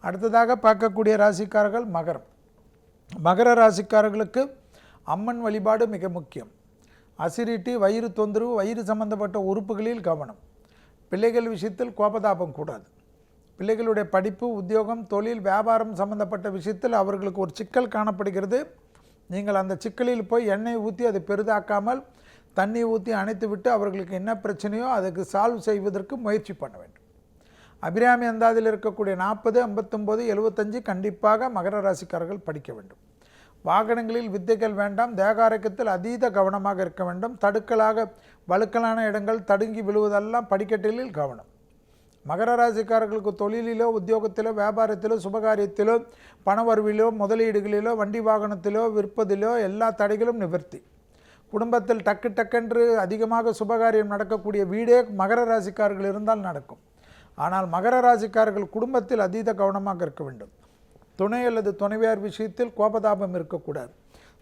அடுத்ததாக பார்க்கக்கூடிய ராசிக்காரர்கள் மகரம். மகர ராசிக்காரர்களுக்கு அம்மன் வழிபாடு மிக முக்கியம். அசிடிட்டி, வயிறு தொந்தரவு, வயிறு சம்பந்தப்பட்ட உறுப்புகளில் கவனம். பிள்ளைகள் விஷயத்தில் கோபதாபம் கூடாது. பிள்ளைகளுடைய படிப்பு, உத்தியோகம், தொழில், வியாபாரம் சம்பந்தப்பட்ட விஷயத்தில் அவர்களுக்கு ஒரு சிக்கல் காணப்படுகிறது. நீங்கள் அந்த சிக்கலில் போய் எண்ணெய் ஊற்றி அதை பெரிதாக்காமல் தண்ணி ஊற்றி அணைத்து விட்டு அவர்களுக்கு என்ன பிரச்சனையோ அதுக்கு சால்வ் செய்வதற்கு முயற்சி பண்ண வேண்டும். அபிராமி அந்தாதில் இருக்கக்கூடிய 40, 59, 75 கண்டிப்பாக மகர ராசிக்காரர்கள் படிக்க வேண்டும். வாகனங்களில் வித்தைகள் வேண்டாம். தேக ஆரோக்கியத்தில் அதீத கவனமாக இருக்க வேண்டும். தடுக்கலாக வழுக்கலான இடங்கள், தடுங்கி விழுவதெல்லாம் படிக்கட்டிலில் கவனம். மகர ராசிக்காரர்களுக்கு தொழிலிலோ, உத்தியோகத்திலோ, வியாபாரத்திலோ, சுபகாரியத்திலோ, பணவரவிலோ, முதலீடுகளிலோ, வண்டி வாகனத்திலோ, விற்பதிலோ எல்லா தடைகளும் நிவர்த்தி. குடும்பத்தில் டக்கு டக்கென்று அதிகமாக சுபகாரியம் நடக்கக்கூடிய வீடே மகர ராசிக்காரர்கள் இருந்தால் நடக்கும். ஆனால் மகர ராசிக்காரர்கள் குடும்பத்தில் அதீத கவனமாக இருக்க வேண்டும். துணை அல்லது துணைவியார் விஷயத்தில் கோபதாபம் இருக்கக்கூடாது.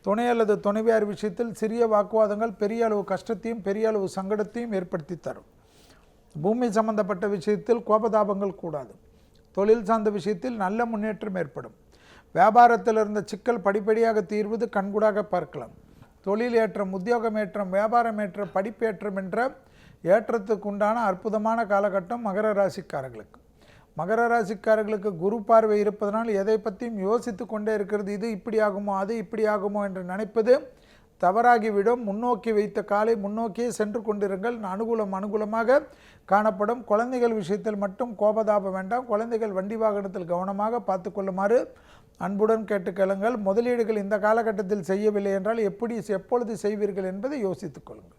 துணை அல்லது துணைவியார் விஷயத்தில் சிறிய வாக்குவாதங்கள் பெரிய அளவு கஷ்டத்தையும் பெரிய அளவு சங்கடத்தையும் ஏற்படுத்தி தரும். பூமி சம்பந்தப்பட்ட விஷயத்தில் கோபதாபங்கள் கூடாது. தொழில் சார்ந்த விஷயத்தில் நல்ல முன்னேற்றம் ஏற்படும். வியாபாரத்தில் இருந்த சிக்கல் படிப்படியாக தீர்வது கண்கூடாக பார்க்கலாம். தொழில் ஏற்றம், உத்தியோகம் ஏற்றம், வியாபாரம் ஏற்றம், படிப்பேற்றம் என்ற ஏற்றத்துக்கு உண்டான அற்புதமான காலகட்டம் மகர ராசிக்காரர்களுக்கு. மகர ராசிக்காரர்களுக்கு குரு பார்வை இருப்பதனால் எதை பற்றியும் யோசித்து கொண்டே இருக்கிறது. இது இப்படி ஆகுமோ, அது இப்படி ஆகுமோ என்று நினைப்பது தவறாகிவிடும். முன்னோக்கி வைத்த காலை முன்னோக்கியே சென்று கொண்டிருங்கள். அனுகூலமாக காணப்படும். குழந்தைகள் விஷயத்தில் மட்டும் கோபதாபம் வேண்டாம். குழந்தைகள் வண்டி வாகனத்தில் கவனமாக பார்த்து கொள்ளுமாறு அன்புடன் கேட்டுக்கொள்ளுங்கள். முதலீடுகள் இந்த காலகட்டத்தில் செய்யவில்லை என்றால் எப்பொழுது செய்வீர்கள் என்பதை யோசித்துக் கொள்ளுங்கள்.